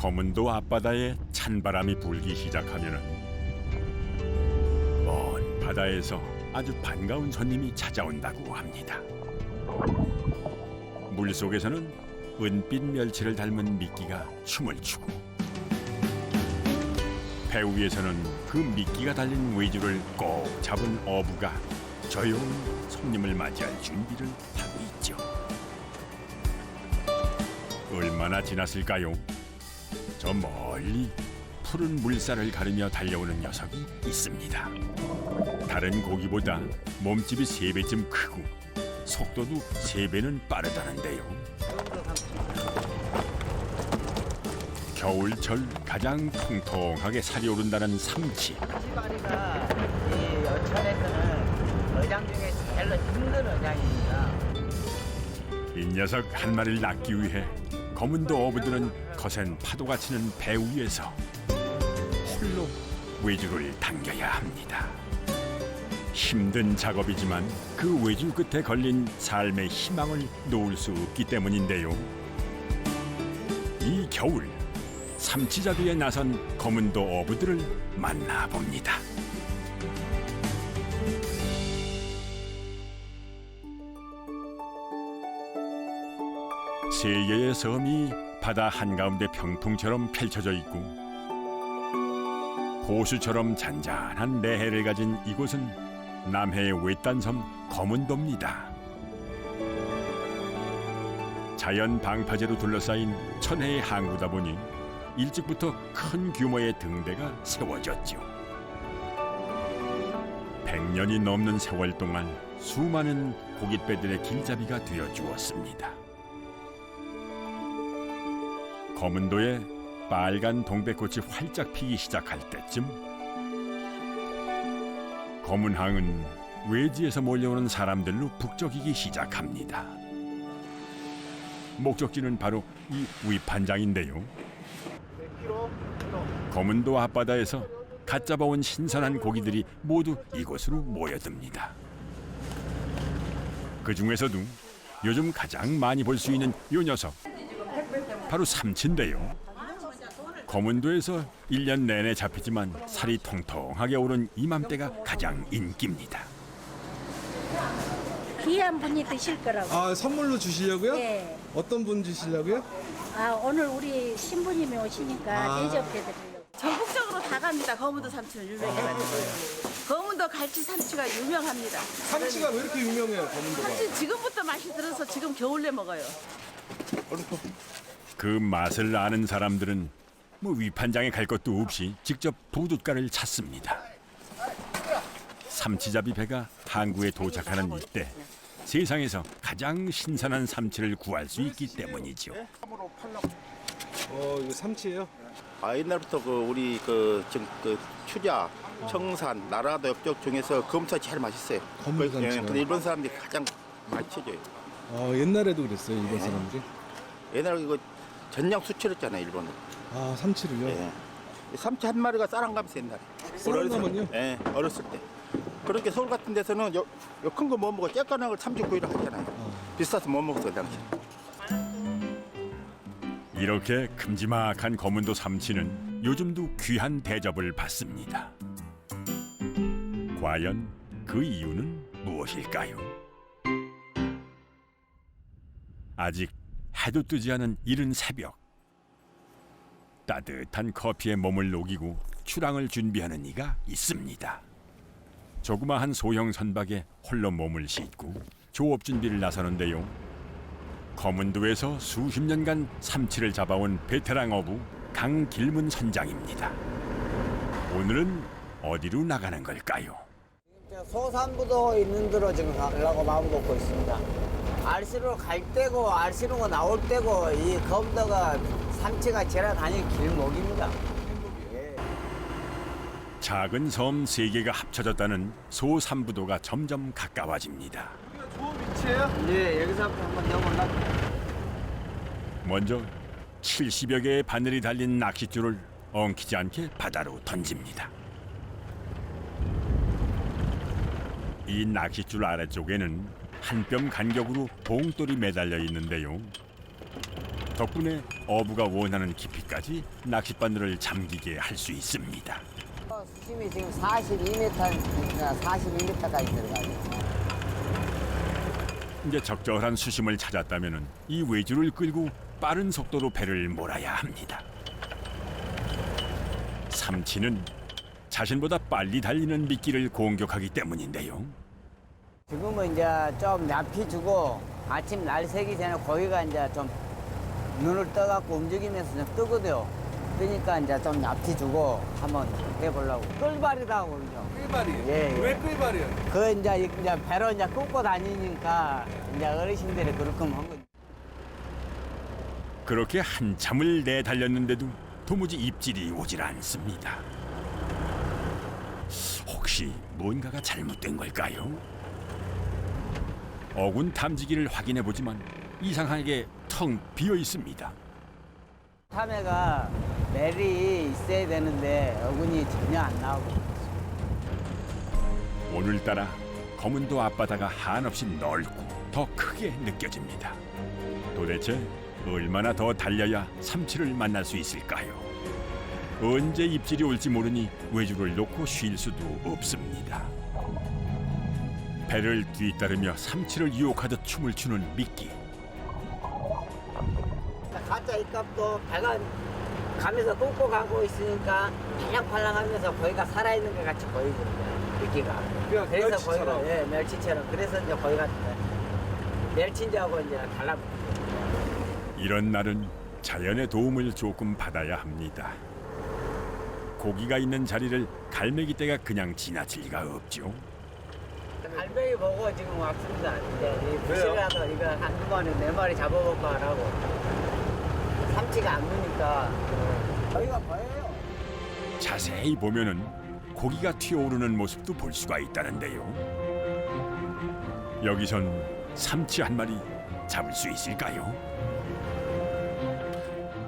검은도 앞바다에 찬바람이 불기 시작하면은 먼 바다에서 아주 반가운 손님이 찾아온다고 합니다. 물속에서는 은빛 멸치를 닮은 미끼가 춤을 추고 배 위에서는 그 미끼가 달린 외주를 꼭 잡은 어부가 조용히 손님을 맞이할 준비를 하고 있죠. 얼마나 지났을까요? 저 멀리 푸른 물살을 가르며 달려오는 녀석이 있습니다. 다른 고기보다 몸집이 3배쯤 크고 속도도 3배는 빠르다는데요. 겨울철 가장 통통하게 살이 오른다는 삼치. 삼치마리가 이 어천에서는 어장 중에 제일 힘든 어장입니다. 이 녀석 한 마리를 낚기 위해 검은도 어부들은 거센 파도가 치는 배 위에서 홀로 외주를 당겨야 합니다. 힘든 작업이지만 그 외주 끝에 걸린 삶의 희망을 놓을 수 없기 때문인데요. 이 겨울 삼치잡이에 나선 검은도 어부들을 만나봅니다. 세 개의 섬이 바다 한가운데 병풍처럼 펼쳐져 있고 호수처럼 잔잔한 내해를 가진 이곳은 남해의 외딴섬 검은도입니다. 자연 방파제로 둘러싸인 천혜의 항구다 보니 일찍부터 큰 규모의 등대가 세워졌죠. 100년이 넘는 세월 동안 수많은 고깃배들의 길잡이가 되어 주었습니다. 검은도에 빨간 동백꽃이 활짝 피기 시작할 때쯤 검은항은 외지에서 몰려오는 사람들로 북적이기 시작합니다. 목적지는 바로 이 위판장인데요. 검은도 앞바다에서 갓 잡아온 신선한 고기들이 모두 이곳으로 모여듭니다. 그 중에서도 요즘 가장 많이 볼 수 있는 이 녀석, 바로 삼치인데요. 검은도에서 1년 내내 잡히지만 살이 통통하게 오른 이맘때가 가장 인기입니다. 귀한 분이 드실 거라고. 아, 선물로 주시려고요? 네. 어떤 분 주시려고요? 오늘 우리 신부님이 오시니까 대접해드리려고. 전국적으로 다 갑니다. 검은도 삼치는 유명해가지고. 검은도 갈치 삼치가 유명합니다. 삼치가 왜 이렇게 유명해요, 검은도가? 삼치 지금부터 맛이 들어서 지금 겨울에 먹어요. 그 맛을 아는 사람들은 위판장에 갈 것도 없이 직접 부둣가를 찾습니다. 삼치잡이 배가 항구에 도착하는 이때 세상에서 가장 신선한 삼치를 구할 수 있기 때문이죠. 이거 삼치예요? 옛날부터 우리 지금 추자, 청산, 나라도 엽적 중에서 검사 제일 맛있어요. 검은 삼치요? 근데 일본 사람들이 가장 많이 쳐줘요. 옛날에도 그랬어요, 일본 사람들이? 옛날에 이거 전량 수출했잖아요, 일본은. 삼치를요? 예. 삼치 한 마리가 쌀한감이었어요, 옛날에. 쌀한감은요? 예, 어렸을 때. 그렇게 서울 같은 데서는 요 큰 거 못 먹어. 쬐깐한 걸 39일을 하잖아요. 비싸서 못 먹었어요, 당시. 이렇게 큼지막한 검은도 삼치는 요즘도 귀한 대접을 받습니다. 과연 그 이유는 무엇일까요? 아직 해도 뜨지 않은 이른 새벽, 따뜻한 커피에 몸을 녹이고 출항을 준비하는 이가 있습니다. 조그마한 소형 선박에 홀로 몸을 싣고 조업 준비를 나서는데요. 검은도에서 수십 년간 삼치를 잡아온 베테랑 어부 강길문 선장입니다. 오늘은 어디로 나가는 걸까요? 소산부도 있는 데로 지금 가려고 마음 먹고 있습니다. 알씨로 갈 때고 알씨로 나올 때고 이 검도가 삼치가 지나 다닐 길목입니다. 작은 섬 3개가 합쳐졌다는 소삼부도가 점점 가까워집니다. 좋은 위치예요? 네, 여기서부터 한번 넘어올라. 먼저 70여 개의 바늘이 달린 낚싯줄을 엉키지 않게 바다로 던집니다. 이 낚싯줄 아래쪽에는 한 뼘 간격으로 봉돌이 매달려 있는데요. 덕분에 어부가 원하는 깊이까지 낚싯바늘을 잠기게 할 수 있습니다. 수심이 지금 42m니까 42m까지 들어가요. 이제 적절한 수심을 찾았다면 이 외주를 끌고 빠른 속도로 배를 몰아야 합니다. 삼치는 자신보다 빨리 달리는 미끼를 공격하기 때문인데요. 지금은 이제 좀 납히 주고 아침 날 새기 전에 고기가 이제 좀 눈을 떠갖고 움직이면서 좀 뜨거든요. 그러니까 이제 좀 납히 주고 한번 해보려고. 끌발이라고 그러죠. 끌발이에요? 예, 예. 왜 끌발이에요? 그 이제 배로 이제 끌고 다니니까 이제 어르신들이 그렇게 한 거죠. 그렇게 한참을 내달렸는데도 도무지 입질이 오질 않습니다. 혹시 뭔가가 잘못된 걸까요? 어군 탐지기를 확인해 보지만 이상하게 텅 비어 있습니다. 참외가 멜이 있어야 되는데 어군이 전혀 안 나오고. 오늘따라 검은도 앞바다가 한없이 넓고 더 크게 느껴집니다. 도대체 얼마나 더 달려야 삼치를 만날 수 있을까요? 언제 입질이 올지 모르니 외주를 놓고 쉴 수도 없습니다. 배를 뒤따르며 삼치를 유혹하듯 춤을 추는 미끼. 가짜 입값도 배가 가면서 꽂고 가고 있으니까 팔랑팔랑하면서 거기가 살아있는 것 같이 보이거든요. 미끼가. 그래서 멸치처럼. 거기가 예, 멸치처럼. 그래서 이제 거기가 멸치인지하고 이제 달라붙어요. 이런 날은 자연의 도움을 조금 받아야 합니다. 고기가 있는 자리를 갈매기 떼가 그냥 지나칠 리가 없죠. 갈매기 보고 지금 왔습니다. 이제 이 부실이라도 이거 한두 마리, 네 마리 잡아볼까 하라고. 삼치가 안 무니까 저희가 보여요. 자세히 보면은 고기가 튀어오르는 모습도 볼 수가 있다는데요. 여기선 삼치 한 마리 잡을 수 있을까요?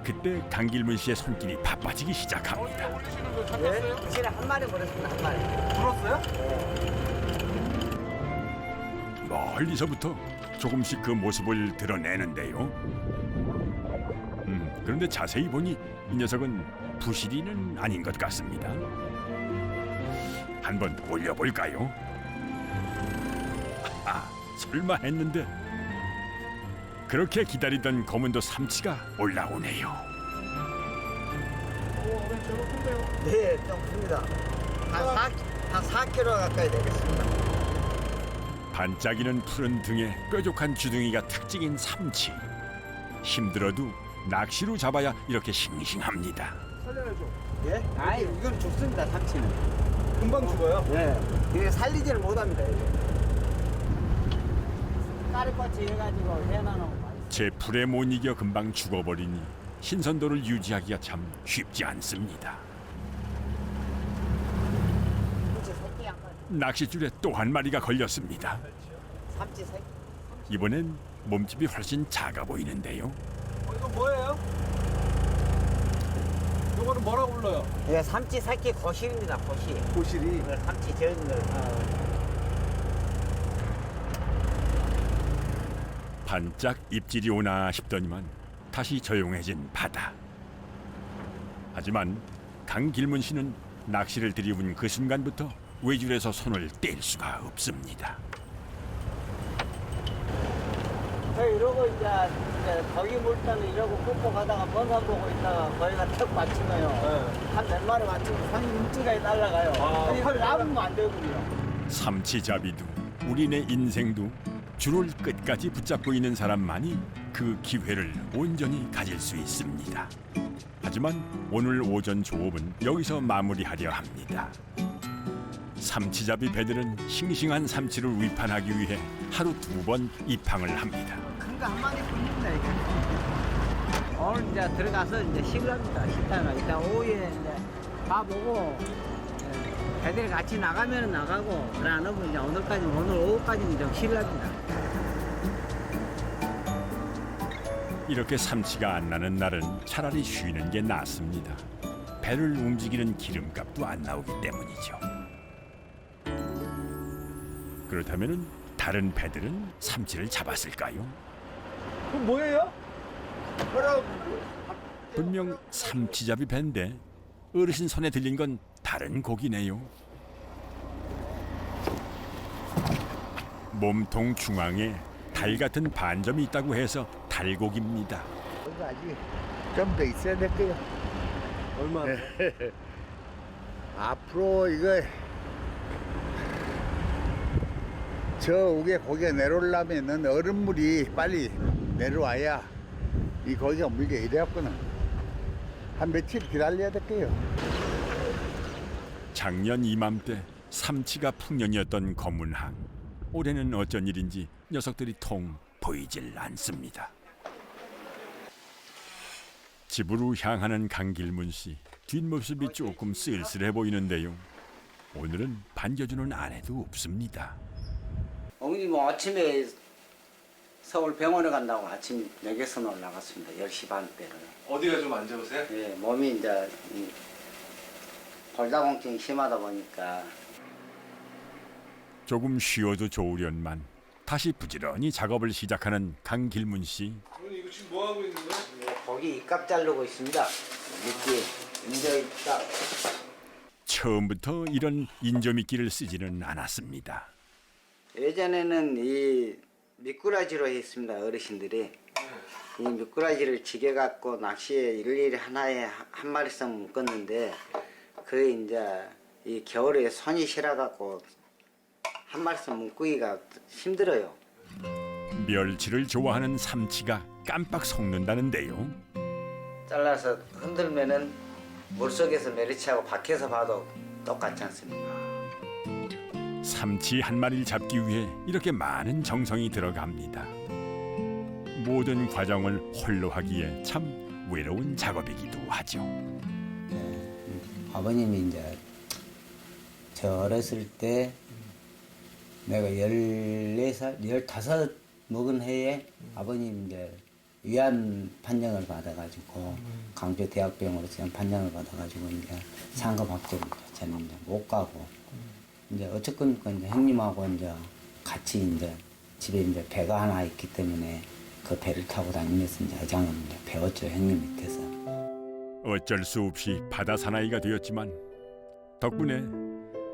그때 강길문 씨의 손길이 바빠지기 시작합니다. 예? 부실에 한 마리 버렸습니다. 한 마리. 불었어요? 멀리서부터 조금씩 그 모습을 드러내는데요. 그런데 자세히 보니 이 녀석은 부시리는 아닌 것 같습니다. 한번 올려볼까요? 설마 했는데 그렇게 기다리던 검은도 삼치가 올라오네요. 네, 좀 큽니다. 한 4kg 가까이 되겠습니다. 반짝이는 푸른 등에 뾰족한 주둥이가 특징인 삼치. 힘들어도 낚시로 잡아야 이렇게 싱싱합니다. 살려야죠. 예? 아이, 이건 죽습니다, 삼치는. 금방 죽어요. 네. 이게 살리지를 못합니다, 이게. 까르꼬치 해가지고 해놔놓으면 제 풀에 못 이겨 금방 죽어버리니 신선도를 유지하기가 참 쉽지 않습니다. 삼치 새끼 한 마리. 낚싯줄에 또 한 마리가 걸렸습니다. 삼치 새끼. 이번엔 몸집이 훨씬 작아 보이는데요. 이거 뭐예요? 이거는 뭐라고 불러요? 이게 삼치 새끼 고실입니다, 고실. 고실이. 이걸 삼치 저는 걸. 반짝 입질이 오나 싶더니만 다시 조용해진 바다. 하지만 강길문 씨는 낚시를 들이운 그 순간부터 외줄에서 손을 뗄 수가 없습니다. 이러고 이제 거기 물때는 이러고 꽂고 가다가 번산 보고 있다가 거기가 턱 맞추면요. 한 몇 마리 맞추면 3일째까지 날아가요. 이걸 나오면 안 되거든요. 삼치잡이도 우리네 인생도 줄을 끝까지 붙잡고 있는 사람만이 그 기회를 온전히 가질 수 있습니다. 하지만 오늘 오전 조업은 여기서 마무리하려 합니다. 삼치잡이 배들은 싱싱한 삼치를 위판하기 위해 하루 2번 입항을 합니다. 큰 거 한 마리 뿐입니다, 이게. 오늘 이제 들어가서 이제 식랍니다, 식당을. 일단 오후에 이제 봐보고, 배들이 같이 나가면 나가고, 그러나 이제 오늘 오후까지는 좀 식랍니다. 이렇게 삼치가 안 나는 날은 차라리 쉬는 게 낫습니다. 배를 움직이는 기름값도 안 나오기 때문이죠. 그렇다면 다른 배들은 삼치를 잡았을까요? 그럼 뭐예요? 분명 삼치잡이 밴데 어르신 손에 들린 건 다른 고기네요. 몸통 중앙에 달 같은 반점이 있다고 해서 달고기입니다. 이거 아직 좀 더 있어야 될 거예요. 얼마나? 앞으로 이거 저 위에 고기가 내려오려면은 얼음물이 빨리 내려와야 이 고기가 물게 이래갖고는 한 며칠 기다려야 될 거예요. 작년 이맘때 삼치가 풍년이었던 검은항. 올해는 어쩐 일인지 녀석들이 통 보이질 않습니다. 집으로 향하는 강길문 씨. 뒷모습이 조금 쓸쓸해 보이는데요. 오늘은 반겨주는 아내도 없습니다. 어머니 뭐 아침에 서울 병원에 간다고 아침 내개선으로 나갔습니다. 10시 반 때는. 어디가 좀 안 좋으세요? 예, 몸이 이제 골다공증이 심하다 보니까 조금 쉬어도 좋으련만 다시 부지런히 작업을 시작하는 강길문 씨. 어머니 이거 지금 뭐 하고 있는 거예요? 고기 입값 자르고 있습니다. 미끼, 인저 입값. 처음부터 이런 인조미끼를 쓰지는 않았습니다. 예전에는 이 미꾸라지로 했습니다. 어르신들이. 이 미꾸라지를 지게 갖고 낚시에 일일이 하나에 한 마리씩 묶었는데 그 이제 이 겨울에 손이 시려 갖고 한 마리씩 묶기가 힘들어요. 멸치를 좋아하는 삼치가 깜빡 속는다는데요. 잘라서 흔들면은 물속에서 멸치하고 밖에서 봐도 똑같지 않습니까? 삼치 한 마리를 잡기 위해 이렇게 많은 정성이 들어갑니다. 모든 과정을 홀로 하기에 참 외로운 작업이기도 하죠. 아버님이 이제 저 어렸을 때 내가 14살, 15 먹은 해에 아버님 이제 위안 판정을 받아가지고 강주 대학병원으로 위안 판정을 받아가지고 이제 상급학교 저는 이제 못 가고 이제 어쨌건 이제 형님하고 이제 같이 이제 집에 이제 배가 하나 있기 때문에 그 배를 타고 다니면서 이제 어장을 이제 배웠죠 형님 밑에서. 어쩔 수 없이 바다 사나이가 되었지만 덕분에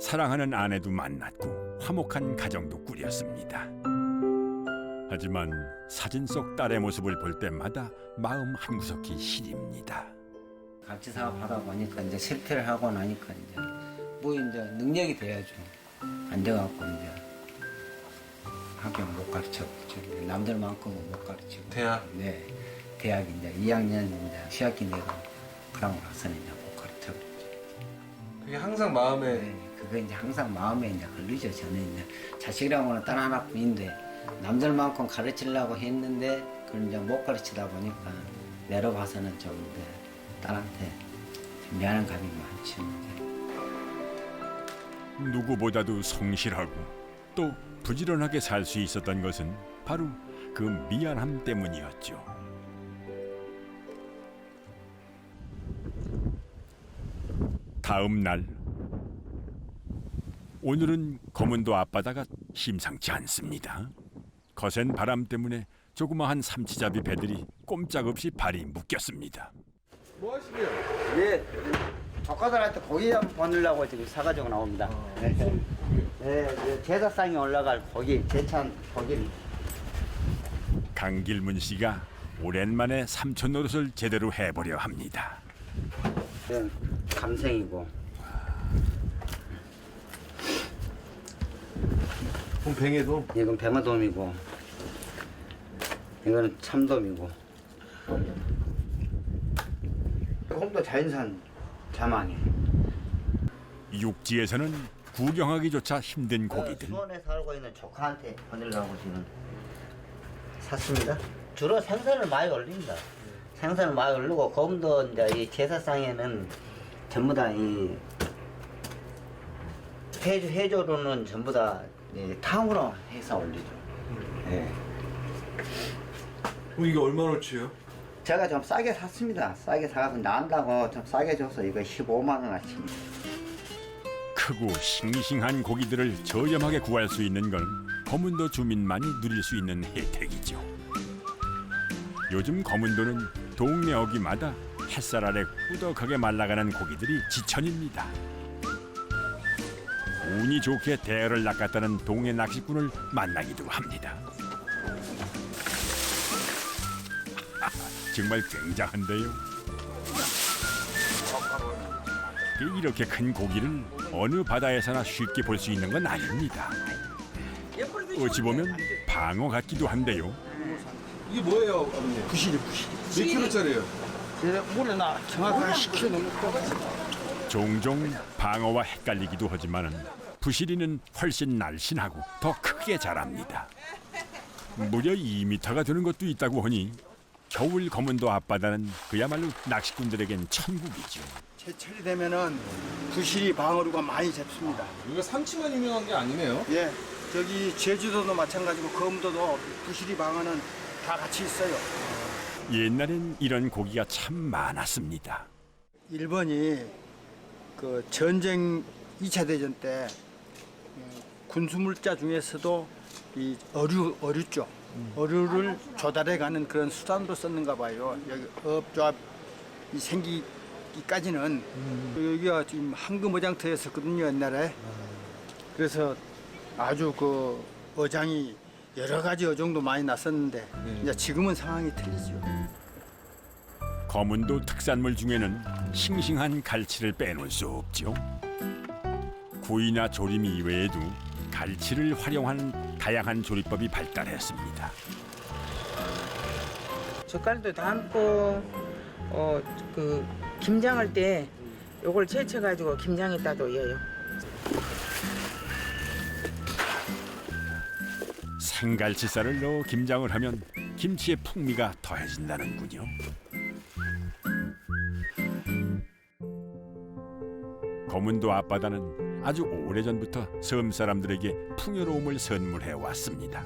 사랑하는 아내도 만났고 화목한 가정도 꾸렸습니다. 하지만 사진 속 딸의 모습을 볼 때마다 마음 한구석이 시립니다. 같이 사업하다 보니까 이제 실패를 하고 나니까 이제 뭐 이제 능력이 돼야죠. 앉아갖고 이제 학교 못 가르쳐. 남들만큼은 못 가르치고. 대학? 네. 대학 이제 2학년 이제 시학기 내고 그러고 나서는 이제 못 가르쳐. 그게 항상 마음에 네. 그게 이제 항상 마음에 이제 걸리죠. 저는 이제 자식이라고는 딸 하나뿐인데 남들만큼 가르치려고 했는데 그걸 이제 못 가르치다 보니까 내려봐서는 좀 이제 딸한테 좀 미안한 감이 많죠. 누구보다도 성실하고 또 부지런하게 살 수 있었던 것은 바로 그 미안함 때문이었죠. 다음 날 오늘은 검은도 앞바다가 심상치 않습니다. 거센 바람 때문에 조그마한 삼치잡이 배들이 꼼짝없이 발이 묶였습니다. 뭐 하시게요? 예. 조카들한테 고기 한번 보내려고 지금 사가지고 나옵니다. 네, 제사상에 올라갈 고기, 제찬 고기를. 강길문 씨가 오랜만에 삼촌 노릇을 제대로 해보려 합니다. 이건 감생이고, 그럼 뱅에도? 이건 뱅어돔이고, 이거는 참돔이고. 홈도 자연산 자망이. 육지에서는 구경하기조차 힘든 고기들. 수원에 살고 있는 조카한테 보내려고 지금 샀습니다. 주로 생선을 많이 올립니다. 생선을 많이 올리고 검도 이제 이 제사상에는 전부 다 이 회조로는 전부 다 탕으로 해서 올리죠. 예. 이게 얼마나치요? 제가 좀 싸게 샀습니다. 싸게 사서 나온다고 좀 싸게 줘서 이거 15만 원어치입니다. 크고 싱싱한 고기들을 저렴하게 구할 수 있는 건 검은도 주민만이 누릴 수 있는 혜택이죠. 요즘 검은도는 동네 어귀마다 햇살 아래 꾸덕하게 말라가는 고기들이 지천입니다. 운이 좋게 대어를 낚았다는 동해 낚시꾼을 만나기도 합니다. 정말 굉장한데요. 이렇게 큰 고기를 어느 바다에서나 쉽게 볼 수 있는 건 아닙니다. 어찌 보면 방어 같기도 한데요. 이게 뭐예요, 아버님? 부실이. 몇 킬로짜리예요? 물에 나 정확하게 10kg 넘을 종종 방어와 헷갈리기도 하지만 부시리는 훨씬 날씬하고 더 크게 자랍니다. 무려 2m가 되는 것도 있다고 하니 겨울 검은도 앞바다는 그야말로 낚시꾼들에겐 천국이죠. 제철이 되면은 부실이 방어류가 많이 잡습니다. 이거 삼치만 유명한 게 아니네요. 예, 저기 제주도도 마찬가지고 검도도 부실이 방어는 다 같이 있어요. 옛날엔 이런 고기가 참 많았습니다. 일본이 그 전쟁 2차 대전 때 군수물자 중에서도 이 어류죠. 어류를 조달해가는 그런 수단으로 썼는가 봐요. 여기 업조합이 생기기까지는 여기가 지금 황금 어장터였었거든요, 옛날에. 그래서 아주 그 어장이 여러 가지 어종도 많이 났었는데 이제 지금은 상황이 틀리죠. 검은도 특산물 중에는 싱싱한 갈치를 빼놓을 수 없죠. 구이나 조림 이외에도 갈치를 활용하는 다양한 조리법이 발달했습니다. 젓갈도 담고 그 김장할 때 요걸 채쳐가지고 김장에다도 넣어요. 생갈치살을 넣어 김장을 하면 김치의 풍미가 더해진다는군요. 검은도 앞바다는 아주 오래전부터 섬 사람들에게 풍요로움을 선물해 왔습니다.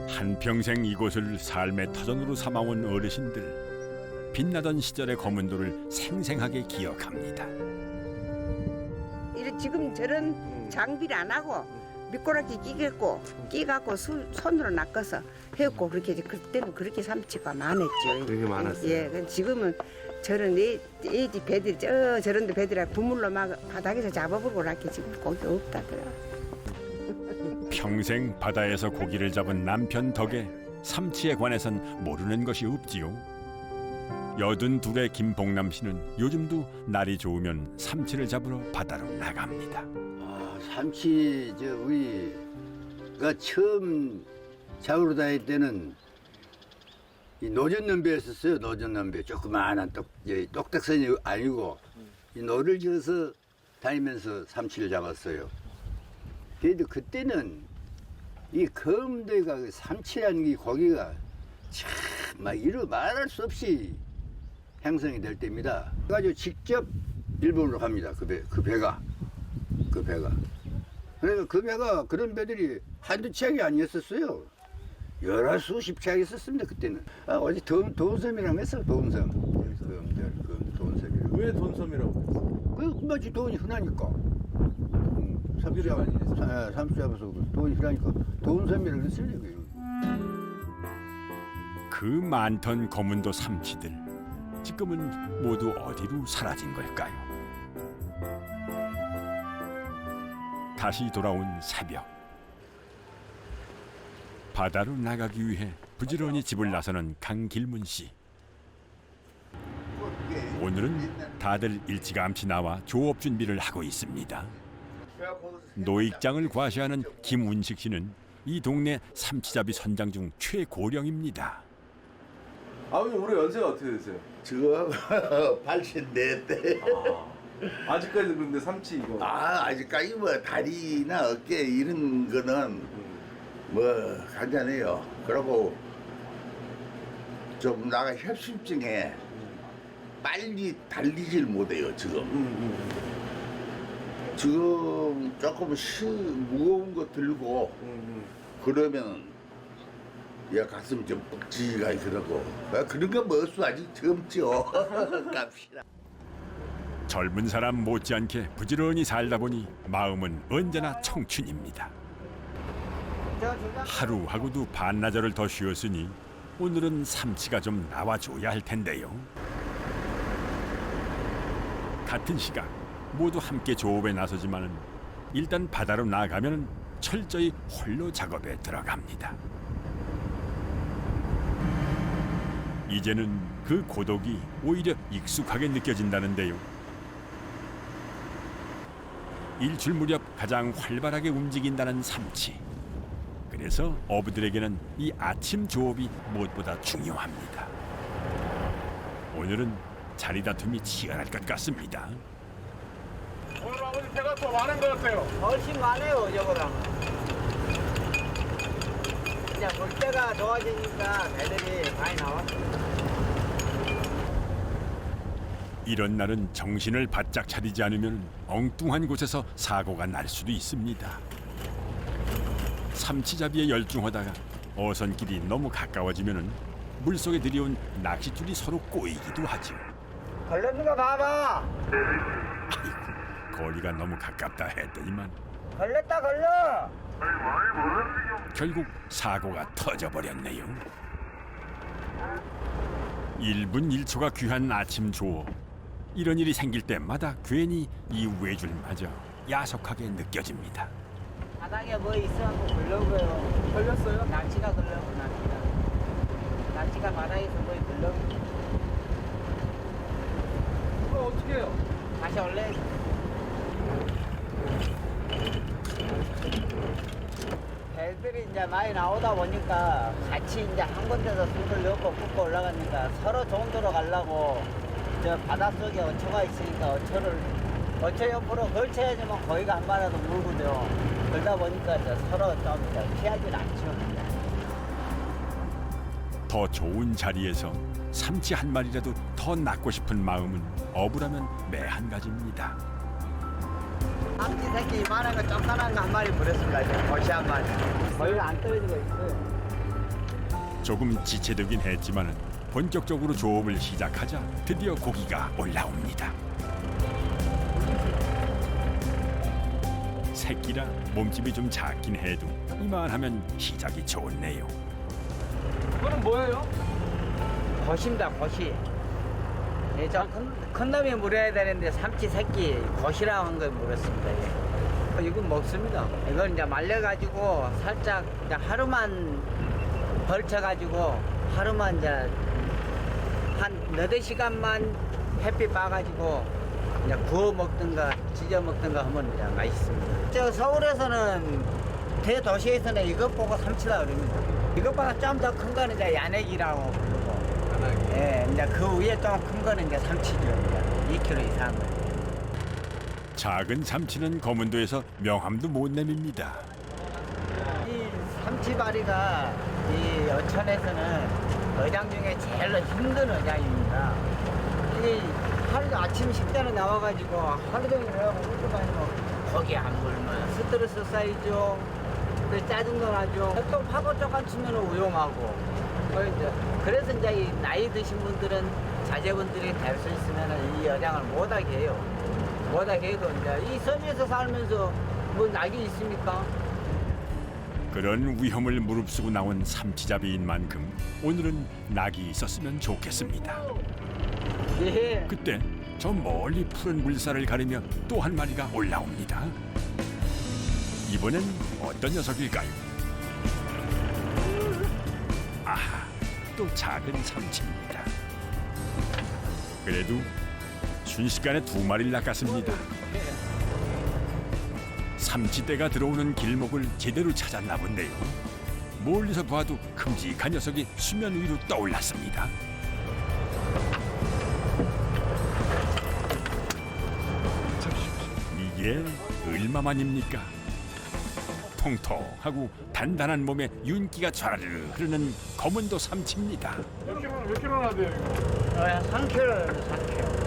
한평생 이곳을 삶의 터전으로 삼아온 어르신들, 빛나던 시절의 검은도를 생생하게 기억합니다. 지금 저런 장비를 안 하고 미꾸라지 끼갖고 손으로 낚아서 해갖고 그렇게 그때는 그렇게 삼치가 많았죠. 되게 많았어요. 예, 지금은 저런 애지 배들이 저런데 배들이 부물로 막 바닥에서 잡아보고 이렇게 지금 고기 없다더라. 평생 바다에서 고기를 잡은 남편 덕에 삼치에 관해선 모르는 것이 없지요. 82의 김봉남 씨는 요즘도 날이 좋으면 삼치를 잡으러 바다로 나갑니다. 삼치 우리가 처음 잡으러 다닐 때는 이 노전남배였었어요. 노전남배 조그마한 똑딱선이 아니고 이 노를 지어서 다니면서 삼치를 잡았어요. 그래도 그때는 이 검도가 삼치라는 게 고기가 참 막 이루 말할 수 없이 형성이 될 때입니다. 그래가지고 직접 일본으로 갑니다. 그 배가. 그러니까 그 배가 그런 배들이 한두 척이 아니었었어요. 여러 수십 척이 있었습니다. 그때는. 어제 돈섬이라고 했어. 돈섬. 돈섬이라고. 왜 돈섬이라고 했어? 그마치 돈이 흔하니까. 삼치 많이 했어. 삼치 잡아서 돈이 흔하니까 돈섬이라고 했어요. 그 많던 검은도 삼치들, 지금은 모두 어디로 사라진 걸까요? 다시 돌아온 새벽. 바다로 나가기 위해 부지런히 집을 나서는 강길문 씨. 오늘은 다들 일찌감치 나와 조업 준비를 하고 있습니다. 노익장을 과시하는 김운식 씨는 이 동네 삼치잡이 선장 중 최고령입니다. 아버님 올해 연세가 어떻게 되세요? 저 84대. 아직까지 그런데 삼치 이거. 아직까지 뭐 다리나 어깨 이런 거는 뭐 간단해요. 그리고 좀 나가 협심증에 빨리 달리질 못해요 지금. 지금 조금 무거운 거 들고 그러면 얘 가슴 좀 뻑지가 그러고 그런 거 뭐수 아직 젊죠. 갑시다. 젊은 사람 못지않게 부지런히 살다 보니 마음은 언제나 청춘입니다. 하루하고도 반나절을 더 쉬었으니 오늘은 삼치가 좀 나와줘야 할 텐데요. 같은 시각 모두 함께 조업에 나서지만은 일단 바다로 나가면은 철저히 홀로 작업에 들어갑니다. 이제는 그 고독이 오히려 익숙하게 느껴진다는데요. 일출 무렵 가장 활발하게 움직인다는 삼치. 그래서 어부들에게는 이 아침 조업이 무엇보다 중요합니다. 오늘은 자리 다툼이 치열할 것 같습니다. 오늘 아버지 배가 더 많은 것 같아요. 훨씬 많아요, 저거랑. 이제 물때가 좋아지니까 배들이 많이 나왔습니다. 이런 날은 정신을 바짝 차리지 않으면 엉뚱한 곳에서 사고가 날 수도 있습니다. 삼치잡이에 열중하다가 어선길이 너무 가까워지면 물속에 들이온 낚싯줄이 서로 꼬이기도 하죠. 걸렸는 거 봐봐. 아이고, 거리가 너무 가깝다 했더니만 걸렸다, 걸려. 결국 사고가 터져버렸네요. 1분 1초가 귀한 아침 조업. 이런 일이 생길 때마다 괜히 이 외줄마저 야속하게 느껴집니다. 바닥에 뭐 있어갖고 걸려고요. 걸렸어요? 날치가 걸려고, 날치가. 날치가 바닥에서 뭐 걸려고. 이거 어떻게 해요? 다시 올래. 배들이 이제 많이 나오다 보니까 같이 이제 한 군데서 술을 넣고 붓고 올라가니까 서로 좋은 데로 가려고 저 바닷속에 어초가 있으니까 어초 옆으로 걸쳐야지만 거기가 한 마리라도 물거든요. 그러다 보니까 이제 서로 좀 이제 피하진 않죠. 더 좋은 자리에서 삼치 한 마리라도 더 낳고 싶은 마음은 어부라면 매 한 가지입니다. 삼치 새끼 이만한 거 조그만한 거 한 마리 물었습니다. 이제 거시 한 마리. 거기가 안 떨어지고 있어요. 조금 지체되긴 했지만은 본격적으로 조업을 시작하자 드디어 고기가 올라옵니다. 새끼라 몸집이 좀 작긴 해도 이만하면 시작이 좋네요. 이거는 뭐예요? 거시입니다, 거시. 예, 큰 놈이 물어야 되는데 삼치 새끼 거시라고 한 걸 물었습니다. 예. 이건 먹습니다. 이건 이제 말려가지고 살짝 이제 하루만 벌쳐가지고 하루만 이제 한 너댓 시간만 햇빛 봐가지고 이제 구워 먹든가 지져 먹든가 하면 이제 맛있습니다. 저 서울에서는 대도시에서는 이것 보고 삼치라 그럽니다. 이것보다 좀 더 큰 거는 이제 야내기라고 부르고, 예, 이제 그 위에 좀 큰 거는 이제 삼치죠. 이제 2kg 이상은. 작은 삼치는 거문도에서 명함도 못 내밉니다. 이 삼치바리가 이 어천에서는 어장 중에 제일 힘든 어장입니다. 이 하루 아침 식단에 나와가지고 하루 종일 일하고 울고 다니고 고기 안 물면 스트레스 쌓이죠. 또 짜증도 나죠. 또 파도 조금 치면 위험하고. 그래서 이제 이 나이 드신 분들은 자제분들이 될 수 있으면 이 어장을 못하게 해요. 못하게 해도 이제 이 섬에서 살면서 뭐 낙이 있습니까? 그런 위험을 무릅쓰고 나온 삼치잡이인 만큼 오늘은 낙이 있었으면 좋겠습니다. 예. 그때 저 멀리 푸른 물살을 가르며 또 한 마리가 올라옵니다. 이번엔 어떤 녀석일까요? 아하, 또 작은 삼치입니다. 그래도 순식간에 2마리를 낚았습니다. 삼치떼가 들어오는 길목을 제대로 찾았나 본데요. 멀리서 봐도 큼직한 녀석이 수면 위로 떠올랐습니다. 이게 얼마만입니까? 통통하고 단단한 몸에 윤기가 좌르르 흐르는 거문도 삼치입니다. 몇 킬로나 돼요 이거? 3kg, 3kg.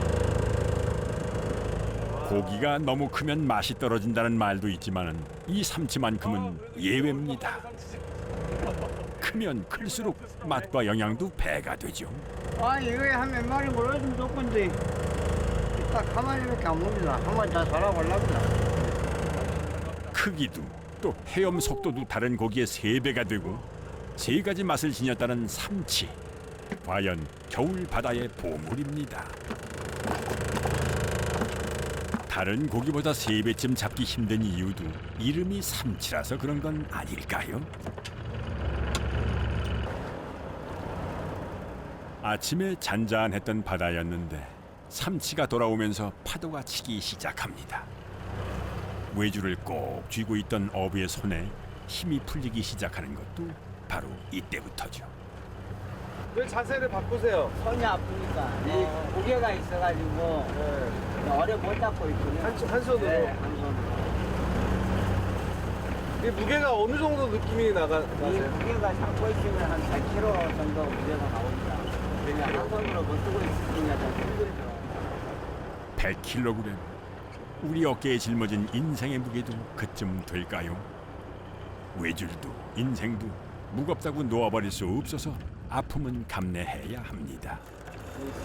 고기가 너무 크면 맛이 떨어진다는 말도 있지만은 이 삼치만큼은 예외입니다. 크면 클수록 맛과 영양도 배가 되죠. 아, 이거에 한 몇 마리 물어주면 좋건데 딱 한 마리밖에 안 봅니다. 한 마리 다 살아보려고요. 크기도 또 헤엄 속도도 다른 고기의 3배가 되고 3가지 맛을 지녔다는 삼치. 과연 겨울 바다의 보물입니다. 다른 고기보다 3배쯤 잡기 힘든 이유도 이름이 삼치라서 그런 건 아닐까요? 아침에 잔잔했던 바다였는데 삼치가 돌아오면서 파도가 치기 시작합니다. 외줄을 꼭 쥐고 있던 어부의 손에 힘이 풀리기 시작하는 것도 바로 이때부터죠. 왜 자세를 바꾸세요? 손이 아프니까 이 무게가 있어가지고 오래 못 잡고 있거든요. 한 손으로? 네, 한 손으로. 이 무게가 어느 정도 느낌이 이 나세요? 무게가 잡고 있으면 한 100kg 정도 무게가 나옵니다. 그냥 한 손으로 못 쓰고 있으니까 좀 힘들죠. 100kg. 우리 어깨에 짊어진 인생의 무게도 그쯤 될까요? 외줄도 인생도 무겁다고 놓아버릴 수 없어서 아픔은 감내해야 합니다.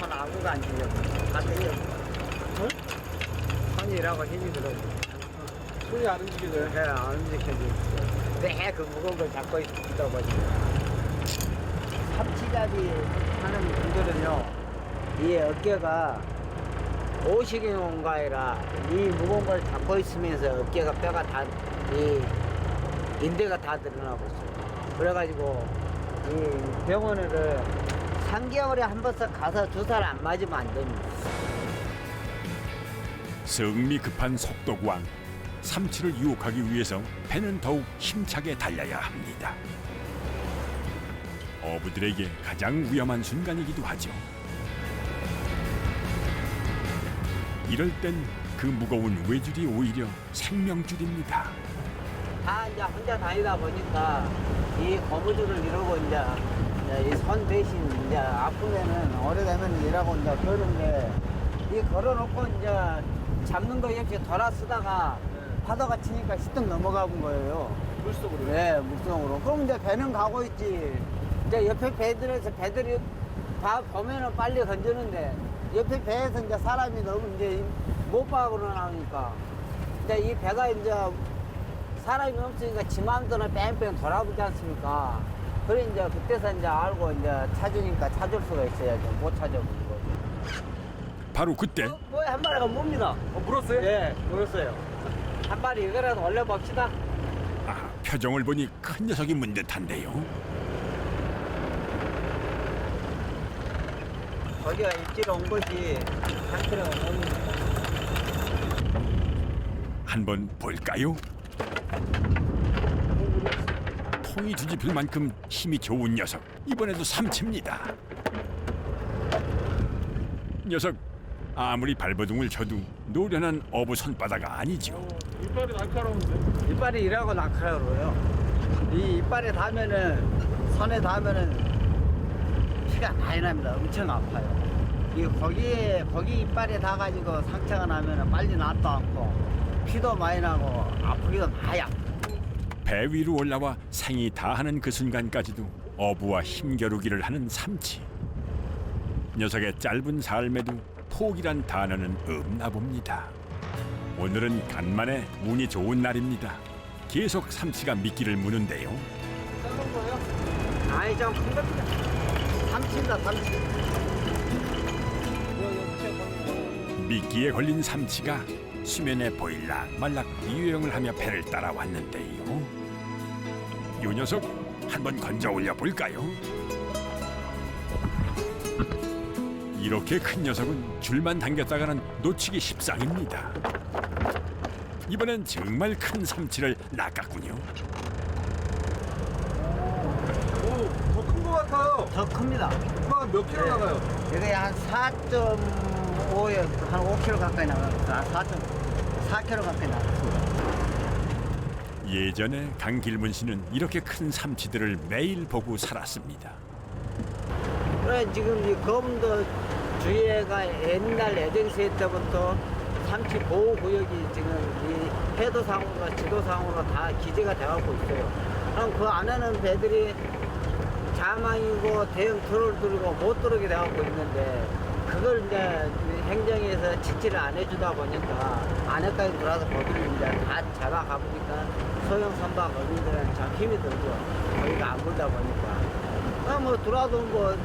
손 아무도 안 쥐려. 다 들려. 손이라고 힘이 들어. 손이 안 움직여져요? 네, 안 움직여져. 그 무거운 걸 잡고 있다 보니까. 삼치잡이 하는 분들은요, 이 어깨가 오시경인가 아니라 이 무거운 걸 잡고 있으면서 어깨가 뼈가 다, 이 인대가 다 드러나고 있어요. 그래가지고 이 병원을 3개월에 한 번씩 가서 주사를 안 맞으면 안 됩니다. 성미 급한 속도광. 삼치를 유혹하기 위해서 배는 더욱 힘차게 달려야 합니다. 어부들에게 가장 위험한 순간이기도 하죠. 이럴 땐 그 무거운 외줄이 오히려 생명줄입니다. 다 이제 혼자 다니다 보니까 이 고무줄을 이러고 이제 이 손 대신 이제 아프면은 오래되면 이라고 이제 그러는데 이 걸어놓고 이제 잡는 거 없이 돌아 쓰다가 파도가 치니까 시동 넘어가본 거예요. 물속으로? 네, 물속으로. 그럼 이제 배는 가고 있지. 이제 옆에 배들에서 배들이 다 보면은 빨리 건지는데 옆에 배에서 이제 사람이 너무 이제 못 박으러 나오니까 이제 이 배가 이제 사람이 없으니까 지 마음대로 뺑뺑 돌아보지 않습니까? 그래 이제 그때서 이제 알고 이제 찾으니까 찾을 수가 있어야죠. 못 찾아보는 거죠. 바로 그때 뭐야 한 마리가 뭡니다. 물었어요? 네, 물었어요. 한 마리 이거라도 올려봅시다. 아, 표정을 보니 큰 녀석이 문 듯한데요. 거기가 입질 온 것이 한 킬로가 넘습니다. 한번 볼까요? 통이 뒤집힐 만큼 힘이 좋은 녀석. 이번에도 삼치입니다. 녀석 아무리 발버둥을 쳐도 노련한 어부 손바다가 아니죠. 이빨이 날카로운데? 이빨이 이라고 날카로워요. 이 이빨에 닿으면은 손에 닿으면은 피가 많이 납니다. 엄청 아파요. 이 거기 이빨에 닿아가지고 상처가 나면은 빨리 낫도 않고 피도 많이 나고 아프기도 많이 아파. 배 위로 올라와 생이 다하는 그 순간까지도 어부와 힘겨루기를 하는 삼치. 녀석의 짧은 삶에도 포기란 단어는 없나 봅니다. 오늘은 간만에 운이 좋은 날입니다. 계속 삼치가 미끼를 무는데요. 작은 거요? 아니 좀 큰 겁니다. 삼치입니다, 삼치. 미끼에 걸린 삼치가 수면에 보일락말락 유영을 하며 배를 따라왔는데요. 요 녀석 한번 건져 올려 볼까요? 이렇게 큰 녀석은 줄만 당겼다가는 놓치기 십상입니다. 이번엔 정말 큰 삼치를 낚았군요. 오, 더 큰 거 같아요. 더 큽니다. 오빠 몇 킬로 나가요? 이게 한 4.5에 한 5kg 가까이 나갑니다. 4.4kg 가까이 나갔습니다. 예전에 강길문 씨는 이렇게 큰 삼치들을 매일 보고 살았습니다. 그래 지금 이 검도 주위가 옛날 예정시대 때부터 삼치 보호 구역이 지금 이 해도상으로 지도상으로 다 기재가 돼갖고 있어요. 그럼 그 안에는 배들이 자망이고 대형 트롤 들고 못 들어오게 돼갖고 있는데 그걸 이제 행정에서 지지를 안 해주다 보니까 안에까지 들어와서 거기를 이제 다 잡아가 보니까 소형 선박 어민들은 참 힘이 들고 거기가 안 물다 보니까 뭐 들어와도 뭐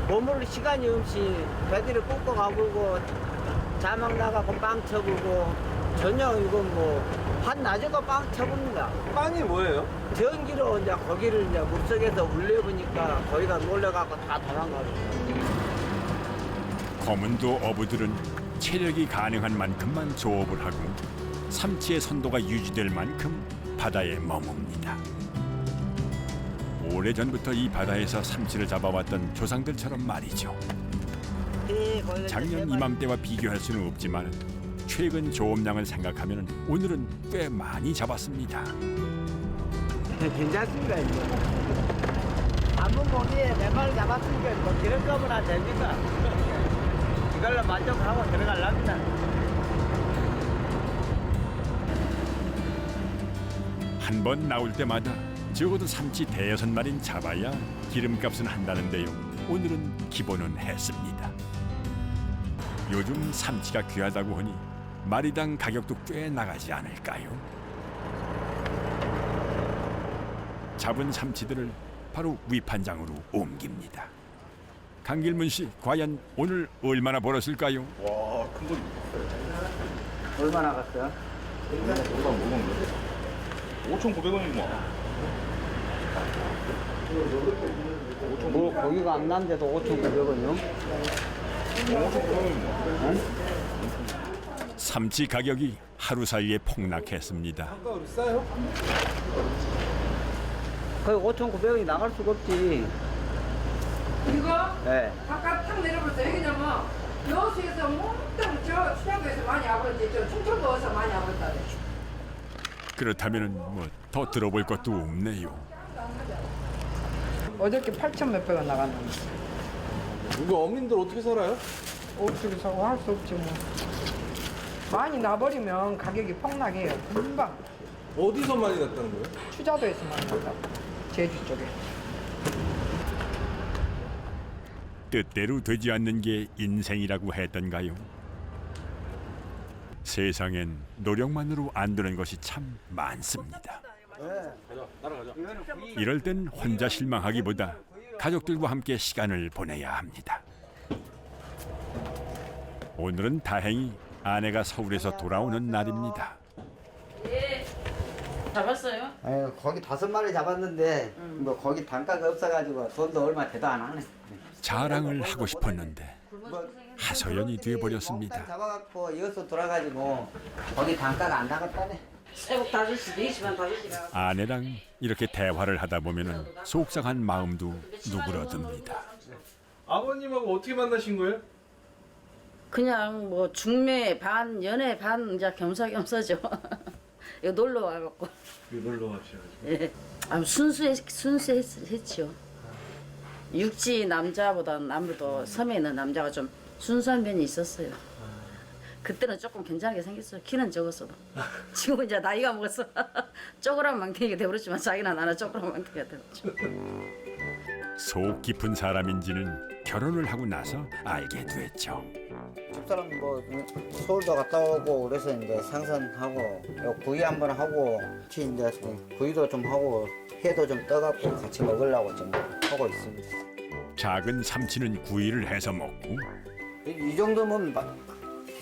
머무를 시간이 없이 배들이 꽂고 가불고 자막 나가고 빵 쳐불고 저녁 이건 뭐 한낮에도 빵 쳐봅니다. 빵이 뭐예요? 전기로 이제 거기를 이제 물속에서 울려보니까 거기가 놀래갖고 다 도망가고. 거문도 어부들은 체력이 가능한 만큼만 조업을 하고 삼치의 선도가 유지될 만큼 바다에 머뭅니다. 오래전부터 이 바다에서 삼치를 잡아왔던 조상들처럼 말이죠. 작년 이맘때와 비교할 수는 없지만 최근 조업량을 생각하면 오늘은 꽤 많이 잡았습니다. 괜찮습니다 이제. 한번 거기에 몇 마리 잡았으니까 뭐 기름 값은 안 됩니다. 이걸로 만족하고 들어가랍니다. 한 번 나올 때마다 적어도 삼치 대여섯 마리는 잡아야 기름값은 한다는데요. 오늘은 기본은 했습니다. 요즘 삼치가 귀하다고 하니 마리당 가격도 꽤 나가지 않을까요? 잡은 삼치들을 바로 위판장으로 옮깁니다. 강길문 씨, 과연 오늘 얼마나 벌었을까요? 와, 큰 거. 얼마 나갔어요? 얼마 먹었는데? 5,900원이구만. 뭐 거기가 안 난데도 5,900원이요? 5,900원이구만. 삼치 가격이 하루 사이에 폭락했습니다. 아까 비싸요? 거의 5,900원이 나갈 수가 없지. 이거? 네. 바깥 탁 내려볼 때 왜냐면 여수에서 몽땅 저 수양도에서 많이 와봤지 저 충청도 와서 많이 와봤다. 그렇다면 뭐 더 들어볼 것도 없네요. 어저께 8천 몇백 원 나갔는데 이거 어민들 어떻게 살아요? 어떻게 사고 할 수 없지 뭐. 많이 나버리면 가격이 폭락해요. 금방. 어디서 많이 났다는 거예요? 추자도에서 많이 난다고. 제주 쪽에. 뜻대로 되지 않는 게 인생이라고 했던가요? 세상엔 노력만으로 안 되는 것이 참 많습니다. 이럴 땐 혼자 실망하기보다 가족들과 함께 시간을 보내야 합니다. 오늘은 다행히 아내가 서울에서 돌아오는 날입니다. 잡았어요? 에 거기 5마리 잡았는데 뭐 거기 단가가 없어가지고 돈도 얼마 대도 안 하네. 자랑을 하고 싶었는데 하소연이 되어버렸습니다. 잡아갖고 이어서 돌아가지고 거기 단가가 안 나갔다네. 새벽 5시, 4시만 5시. 아내랑 이렇게 대화를 하다 보면 속상한 마음도 누그러듭니다. 아버님하고 어떻게 만나신 거예요? 그냥 뭐 중매 반, 연애 반 이제 겸사겸사죠. 이거 놀러 와갖고. 놀러 왔죠. 예. 순수했지요. 육지 남자보다는 아무래도 섬에 있는 남자가 좀 순수한 면이 있었어요. 그때는 조금 괜찮게 생겼어요. 키는 적었어도. 지금은 이제 나이가 먹어서 쪼그란 망태기가 되어버렸지만 자기는 나는 쪼그란 망태기가 되었죠. 속 깊은 사람인지는 결혼을 하고 나서 알게 됐죠. 집사람 뭐 서울도 갔다 오고 그래서 이제 생선하고 구이 한번 하고 같이 이제 구이도 좀 하고 회도 좀 떠갖고 같이 먹으려고 좀 하고 있습니다. 작은 삼치는 구이를 해서 먹고 이 정도면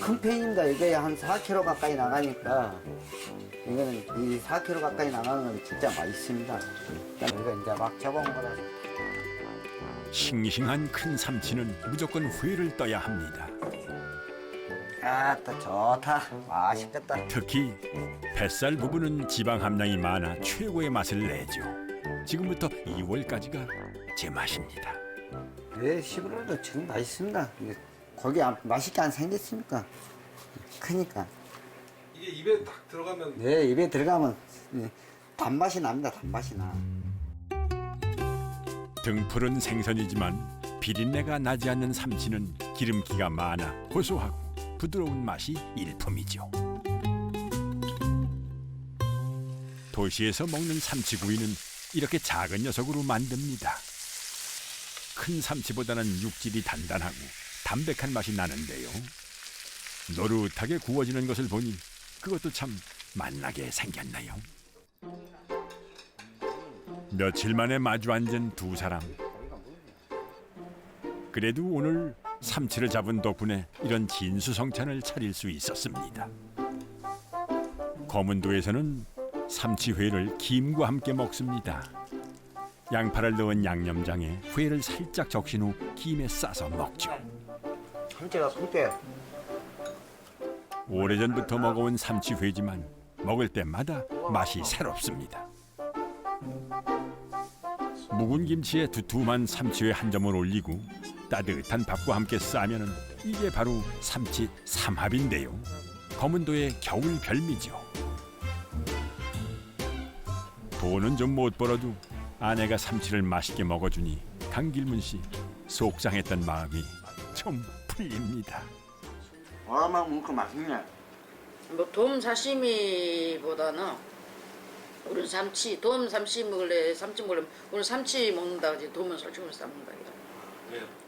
큰 편입니다. 이게 한 4kg 가까이 나가니까 이거는 이 4kg 가까이 나가는 건 진짜 맛있습니다. 이거 이제 막 잡아온 거라서. 싱싱한 큰 삼치는 무조건 회를 떠야 합니다. 아따 좋다. 맛있겠다. 특히 뱃살 부분은 지방 함량이 많아 최고의 맛을 내죠. 지금부터 2월까지가 제 맛입니다. 네, 11월도 지금 맛있습니다. 고기 맛있게 안 생겼으니까 크니까. 이게 입에 딱 들어가면 네, 입에 들어가면 단맛이 납니다. 단맛이 나. 등푸른 생선이지만 비린내가 나지 않는 삼치는 기름기가 많아 고소하고 부드러운 맛이 일품이죠. 도시에서 먹는 삼치구이는 이렇게 작은 녀석으로 만듭니다. 큰 삼치보다는 육질이 단단하고 담백한 맛이 나는데요. 노릇하게 구워지는 것을 보니 그것도 참 맛나게 생겼네요. 며칠 만에 마주 앉은 두 사람. 그래도 오늘 삼치를 잡은 덕분에 이런 진수성찬을 차릴 수 있었습니다. 검은도에서는 삼치회를 김과 함께 먹습니다. 양파를 넣은 양념장에 회를 살짝 적신 후 김에 싸서 먹죠. 삼치가 굵게. 오래전부터 먹어온 삼치회지만 먹을 때마다 맛이 새롭습니다. 묵은 김치에 두툼한 삼치회 한 점을 올리고 따뜻한 밥과 함께 싸면은 이게 바로 삼치 삼합인데요. 검은도의 겨울 별미죠. 돈은 좀 못 벌어도 아내가 삼치를 맛있게 먹어주니 강길문 씨 속상했던 마음이 좀 풀립니다. 얼마나 먹고 맛있네. 뭐 돔 사시미보다는 우리는 삼치, 돔 삼치 먹을래, 삼치 먹을래, 우리는 삼치 먹는다 그러지 돔은 솔직히 싸먹는다.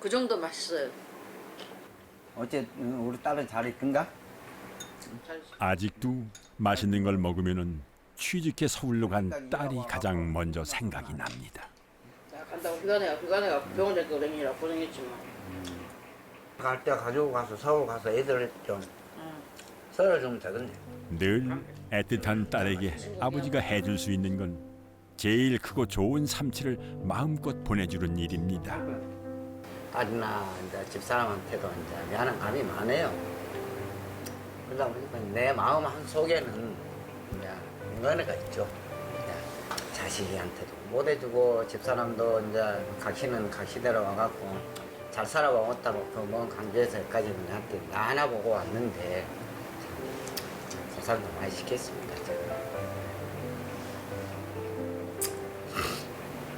그 정도 맛있어요. 어째 우리 딸은 잘 있던가? 아직도 맛있는 걸 먹으면은 취직해 서울로 간 딸이 가장 먼저 생각이 납니다. 자, 간다고 휴가내가 병원에 고생이라 고생했지만. 갈 때 가지고 가서 서울 가서 애들 좀 썰어주면 되겠네. 늘 애틋한 딸에게 아버지가 해줄 수 있는 건 제일 크고 좋은 삼치를 마음껏 보내주는 일입니다. 딸이나 이제 집사람한테도 이제 미안한 감이 많아요. 그러다 보니까 내 마음 한 속에는 이제 인간애가 있죠. 이제 자식이한테도 못 해주고 집사람도 이제 각시는 각시대로 와갖고 잘 살아먹었다고 그 먼 강주에서 여기까지 나한테 나나 보고 왔는데 고생도 많이 시켰습니다. 제가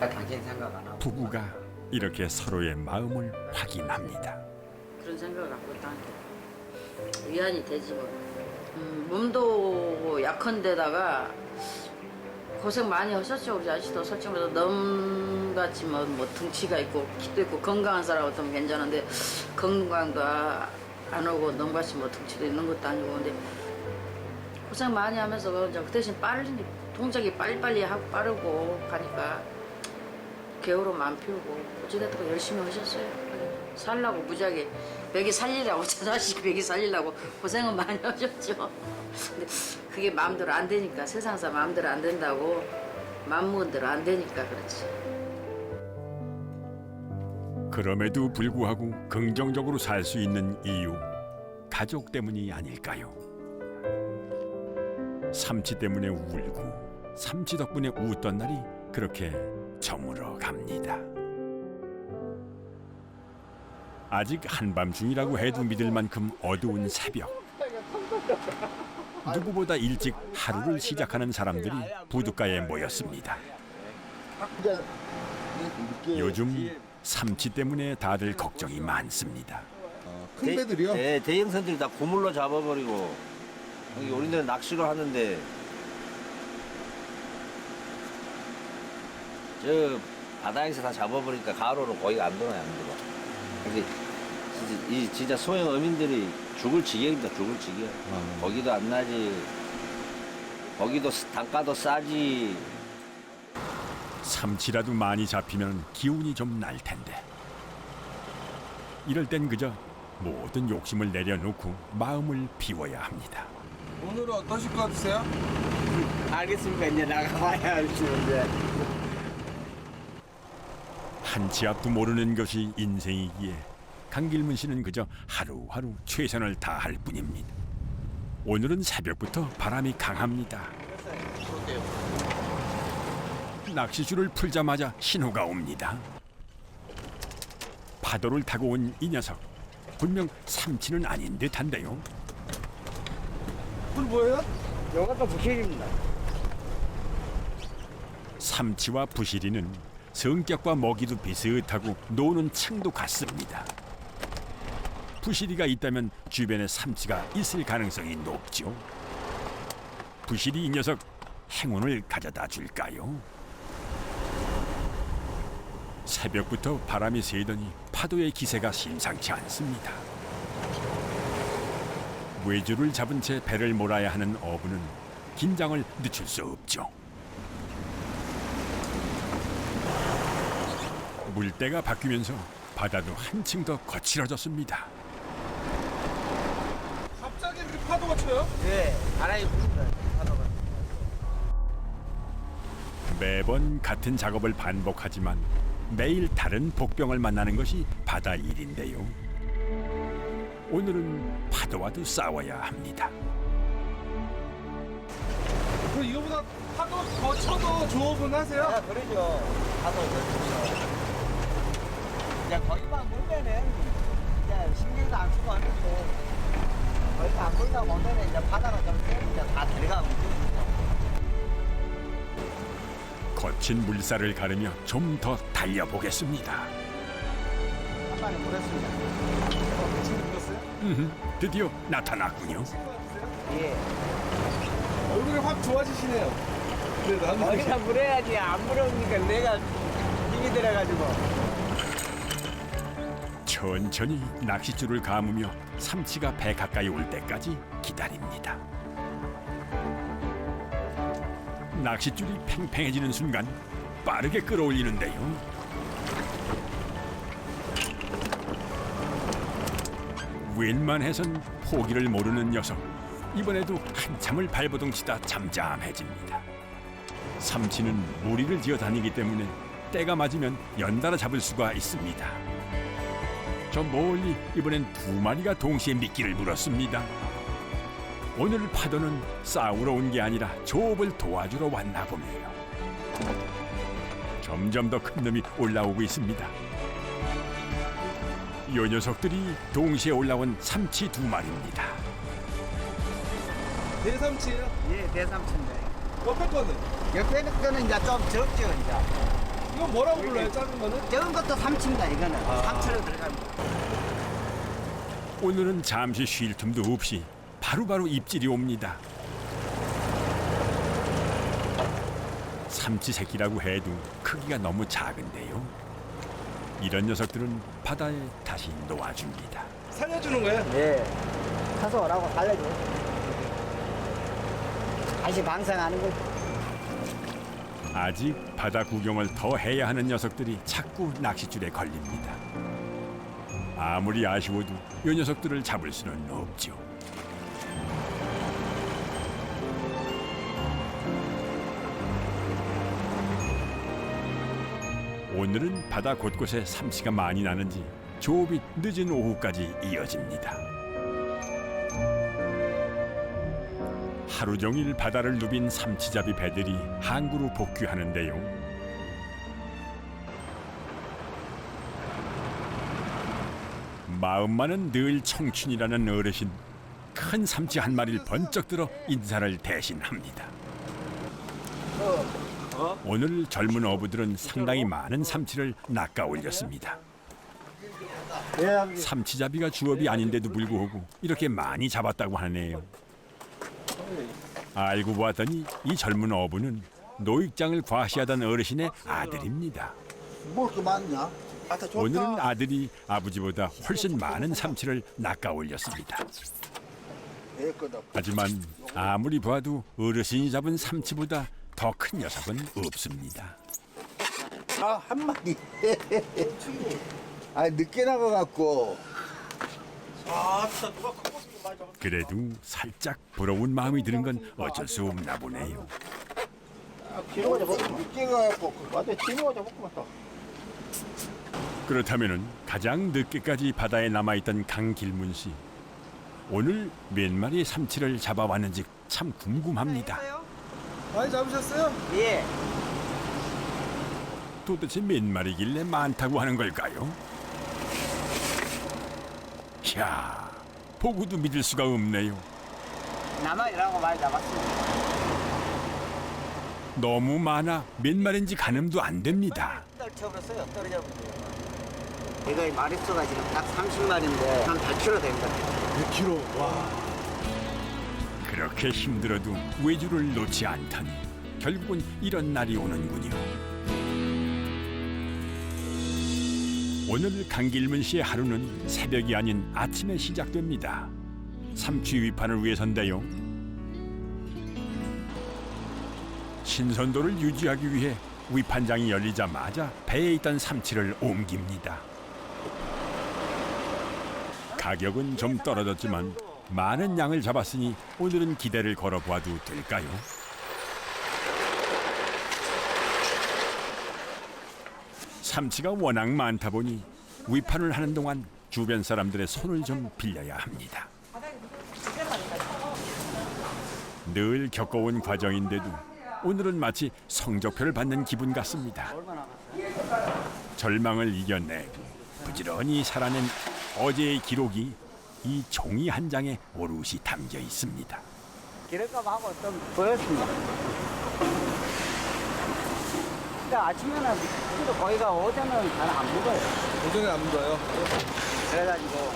당신 생각 안 하고 부부가 이렇게 서로의 마음을 확인합니다. 그런 생각을 갖고 있다는 게 위안이 되지 뭐. 몸도 약한데다가 고생 많이 하셨죠. 우리 아저씨도 솔직히 말해서 넘같이 뭐 등치가 있고 키도 있고 건강한 사람 같으면 괜찮은데 건강도 안 오고 넘같이 뭐 등치도 있는 것도 아니고 근데 고생 많이 하면서 그 대신 빨리 동작이 빨리빨리 하고 빠르고 가니까 게으름 안 피우고 어찌됐든 열심히 하셨어요. 살라고 무지하게 먹이 살리라고 자식 먹이 살리려고 고생은 많이 하셨죠. 근데 그게 마음대로 안 되니까 세상사 마음대로 안 된다고 마음 먹은 대로 안 되니까 그렇지. 그럼에도 불구하고 긍정적으로 살 수 있는 이유 가족 때문이 아닐까요? 삼치 때문에 울고 삼치 덕분에 웃던 날이 그렇게 저물어 갑니다. 아직 한밤중이라고 해도 믿을 만큼 어두운 새벽. 누구보다 일찍 하루를 시작하는 사람들이 부둣가에 모였습니다. 요즘 삼치 때문에 다들 걱정이 많습니다. 큰 배들이요? 네, 대형선들이 다 고물로 잡아버리고 여기 우리들은 낚시를 하는데 저 바다에서 다 잡아버리니까 가로로 고기가 안 들어요, 안 들어. 근데 진짜 소형 어민들이 죽을 지경입니다, 죽을 지경. 고기도 안 나지, 고기도 단가도 싸지. 삼치라도 많이 잡히면 기운이 좀 날 텐데. 이럴 땐 그저 모든 욕심을 내려놓고 마음을 비워야 합니다. 오늘은 어떠실 것 같으세요? 알겠습니까? 이제 나가봐야 알지는데. 한치 앞도 모르는 것이 인생이기에 강길문 씨는 그저 하루하루 최선을 다할 뿐입니다. 오늘은 새벽부터 바람이 강합니다. 낚시줄을 풀자마자 신호가 옵니다. 파도를 타고 온 이 녀석 분명 삼치는 아닌 듯한데요. 물 뭐예요? 요것도 부실입니다. 삼치와 부시리는 성격과 먹이도 비슷하고 노는 층도 같습니다. 부시리가 있다면 주변에 삼치가 있을 가능성이 높죠. 부시리 이 녀석 행운을 가져다 줄까요? 새벽부터 바람이 세더니 파도의 기세가 심상치 않습니다. 외주를 잡은 채 배를 몰아야 하는 어부는 긴장을 늦출 수 없죠. 물때가 바뀌면서 바다도 한층 더 거칠어졌습니다. 갑자기 이렇게 파도가 쳐요? 네, 바람이 부는 거예요. 파도가. 매번 같은 작업을 반복하지만 매일 다른 복병을 만나는 것이 바다 일인데요. 오늘은 파도와도 싸워야 합니다. 그 이거보다 파도 더 쳐도 조업은 하세요? 아, 그러죠. 파도 그렇죠. 이제 거기만 물면은 이제 신경도 안 쓰고 하는데 거기가 안 물다 보면은 이제 바다가 좀 세면 이제 다 들어가면 되죠. 거친 물살을 가르며 좀 더 달려보겠습니다. 한 마리 물었습니다. 지금 물었어요? 드디어 나타났군요. 예. 얼굴이 확 좋아지시네요. 네, 나는 거기다 물어야지. 안 물으니까 내가 힘이 들어가지고. 천천히 낚싯줄을 감으며 삼치가 배 가까이 올 때까지 기다립니다. 낚싯줄이 팽팽해지는 순간 빠르게 끌어올리는데요. 웬만해선 포기를 모르는 녀석. 이번에도 한참을 발버둥치다 잠잠해집니다. 삼치는 무리를 지어 다니기 때문에 때가 맞으면 연달아 잡을 수가 있습니다. 저 멀리 이번엔 2마리가 동시에 미끼를 물었습니다. 오늘 파도는 싸우러 온 게 아니라 조업을 도와주러 왔나 보네요. 점점 더 큰 놈이 올라오고 있습니다. 이 녀석들이 동시에 올라온 삼치 2마리입니다. 대삼치예요? 예, 대삼치인데. 옆에 거는? 옆에 거는 이제 좀 적죠, 이제. 이건 뭐라고 불러요? 작은 거는? 적은 것도 삼치입니다, 이거는. 삼치로 들어갑니다. 오늘은 잠시 쉴 틈도 없이 바로바로 입질이 옵니다. 삼치 새끼라고 해도 크기가 너무 작은데요. 이런 녀석들은 바다에 다시 놓아줍니다. 살려주는 거예요? 예. 가서 오라고 살려줘. 다시 방생하는 거지. 아직 바다 구경을 더 해야 하는 녀석들이 자꾸 낚싯줄에 걸립니다. 아무리 아쉬워도 이 녀석들을 잡을 수는 없죠. 오늘은 바다 곳곳에 삼치가 많이 나는지 조업이 늦은 오후까지 이어집니다. 하루 종일 바다를 누빈 삼치잡이 배들이 항구로 복귀하는데요. 마음만은 늘 청춘이라는 어르신, 큰 삼치 한 마리를 번쩍 들어 인사를 대신합니다. 오늘 젊은 어부들은 상당히 많은 삼치를 낚아 올렸습니다. 삼치잡이가 주업이 아닌데도 불구하고 이렇게 많이 잡았다고 하네요. 알고 보았더니 이 젊은 어부는 노익장을 과시하던 어르신의 아들입니다. 뭐 이렇게 많냐? 오늘은 아들이 아버지보다 훨씬 많은 삼치를 낚아 올렸습니다. 하지만 아무리 봐도 어르신이 잡은 삼치보다 더 큰 녀석은 없습니다. 아, 한 마리. 아, 늦게 나가갖고. 그래도 살짝 부러운 마음이 드는 건 어쩔 수 없나 보네요. 늦게 가갖고, 맞아, 진호가 잡고 갔다. 그렇다면은 가장 늦게까지 바다에 남아있던 강길문 씨. 오늘 몇 마리의 삼치를 잡아왔는지 참 궁금합니다. 많이 잡으셨어요? 예. 도대체 몇 마리길래 많다고 하는 걸까요? 이야, 보고도 믿을 수가 없네요. 나만이라고 많이 잡았습니다. 너무 많아 몇 마리인지 가늠도 안 됩니다. 떨쳐버렸어요. 떨어져버렸어요. 이거 마리수가 지금 딱 30마리인데 한 100kg 됩니다. 100kg. 와. 그렇게 힘들어도 외주를 놓지 않다니 결국은 이런 날이 오는군요. 오늘 강길문 씨의 하루는 새벽이 아닌 아침에 시작됩니다. 삼치 위판을 위해서인데요. 신선도를 유지하기 위해 위판장이 열리자마자 배에 있던 삼치를 옮깁니다. 가격은 좀 떨어졌지만 많은 양을 잡았으니 오늘은 기대를 걸어보아도 될까요? 삼치가 워낙 많다 보니 위판을 하는 동안 주변 사람들의 손을 좀 빌려야 합니다. 늘 겪어온 과정인데도 오늘은 마치 성적표를 받는 기분 같습니다. 절망을 이겨내고 부지런히 살아낸 어제의 기록이 이 종이 한 장에 오롯이 담겨 있습니다. 기름값하고 좀 보였습니다. 그러니까 아침에는 그래도 거기가 오전은 잘 안 묻어요. 오전에 안 묻어요. 그래가지고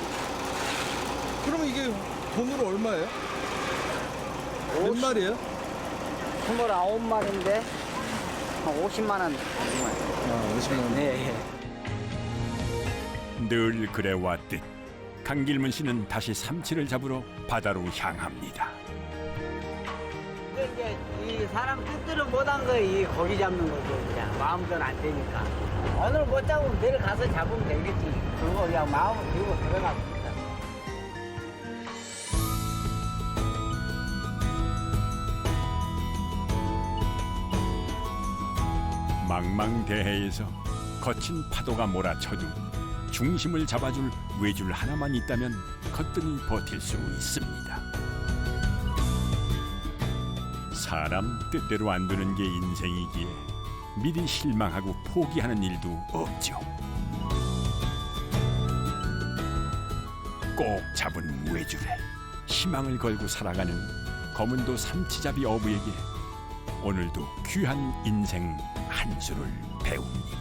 그러면 이게 돈으로 얼마예요? 몇 마리예요? 29마리인데 한 50만 원. 아, 50만 원. 네. 늘 그래왔듯 강길문 씨는 다시 삼치를 잡으러 바다로 향합니다. 이제 이 사람 뜻대로 못한 거 이 고기 잡는 거죠. 그냥 마음대로 안 되니까. 오늘 못 잡으면 내일 가서 잡으면 되겠지. 그거 그냥 마음을 들고 들어갑니다. 망망대해에서 거친 파도가 몰아쳐도 중심을 잡아줄 외줄 하나만 있다면 거뜬히 버틸 수 있습니다. 사람 뜻대로 안 되는 게 인생이기에 미리 실망하고 포기하는 일도 없죠. 꼭 잡은 외줄에 희망을 걸고 살아가는 검은도 삼치잡이 어부에게 오늘도 귀한 인생 한 수를 배웁니다.